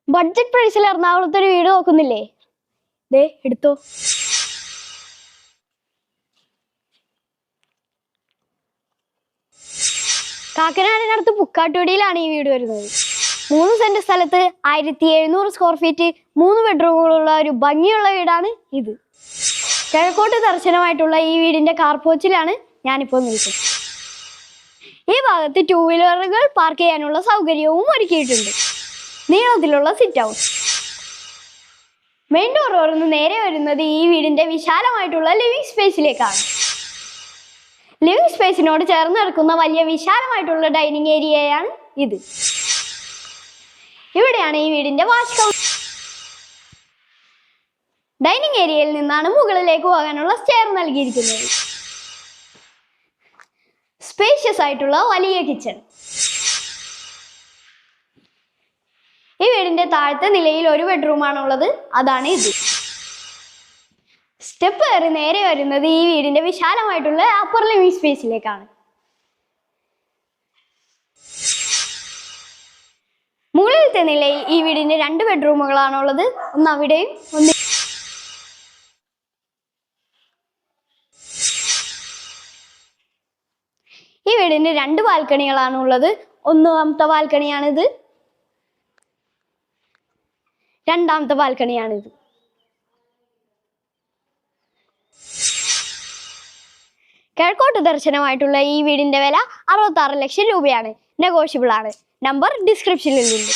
Budget പ്രൈസിൽ എറണാകുളത്ത് ഒരു വീട് നോക്കുന്നില്ലേ? ദേ എടുത്തോ. കാക്കനാടിനടുത്ത് പുക്കാട്ടുപടിയിലാണ് ഈ വീട് വരുന്നത്. 3 സെന്റ് സ്ഥലത്ത് 1700 സ്ക്വയർ ഫീറ്റ് 3 ബെഡ്റൂമുകളുള്ള ഒരു ഭംഗിയുള്ള വീടാണ് ഇത്. കിഴക്കോട്ട് ദർശനമായിട്ടുള്ള ഈ വീടിന്റെ കാർപോർച്ചിലാണ് ഞാനിപ്പോൾ നിൽക്കുന്നത്. ഈ ഭാഗത്ത് 2 വീലറുകൾ പാർക്ക് ചെയ്യാനുള്ള സൗകര്യവും ഒരുക്കിയിട്ടുണ്ട്. നീളത്തിലുള്ള സിറ്റ് ഔട്ട്. മെയിൻ ഡോർ തുറന്ന് നേരെ വരുന്നത് ഈ വീടിന്റെ വിശാലമായിട്ടുള്ള ലിവിംഗ് സ്പേസിലേക്കാണ്. ലിവിംഗ് സ്പേസിനോട് ചേർന്ന് കിടക്കുന്ന വലിയ വിശാലമായിട്ടുള്ള ഡൈനിങ് ഏരിയയാണ് ഇത്. ഇവിടെയാണ് ഈ വീടിന്റെ വാഷ് കൗണ്ടർ. ഡൈനിങ് ഏരിയയിൽ നിന്നാണ് മുകളിലേക്ക് പോകാനുള്ള സ്റ്റെയർ നൽകിയിരിക്കുന്നത്. സ്പേഷ്യസ് ആയിട്ടുള്ള വലിയ കിച്ചൺ. ഈ വീടിന്റെ താഴത്തെ നിലയിൽ ഒരു ബെഡ്റൂമാണുള്ളത്, അതാണ് ഇത്. സ്റ്റെപ്പ് കയറി നേരെ വരുന്നത് ഈ വീടിന്റെ വിശാലമായിട്ടുള്ള അപ്പർ ലിവിംഗ് സ്പേസിലേക്കാണ്. മുകളിലത്തെ നിലയിൽ ഈ വീടിന്റെ 2 ബെഡ്റൂമുകളാണുള്ളത്, ഒന്ന് അവിടെയും ഒന്ന്. ഈ വീടിന്റെ 2 ബാൽക്കണികളാണുള്ളത്. ഒന്നാമത്തെ ബാൽക്കണിയാണിത്, രണ്ടാമത്തെ ബാൽക്കണിയാണിത്. കിഴക്കോട്ട് ദർശനമായിട്ടുള്ള ഈ വീടിന്റെ വില 66 ലക്ഷം രൂപയാണ്. നെഗോഷ്യബിൾ ആണ്. നമ്പർ ഡിസ്ക്രിപ്ഷനിലുണ്ട്.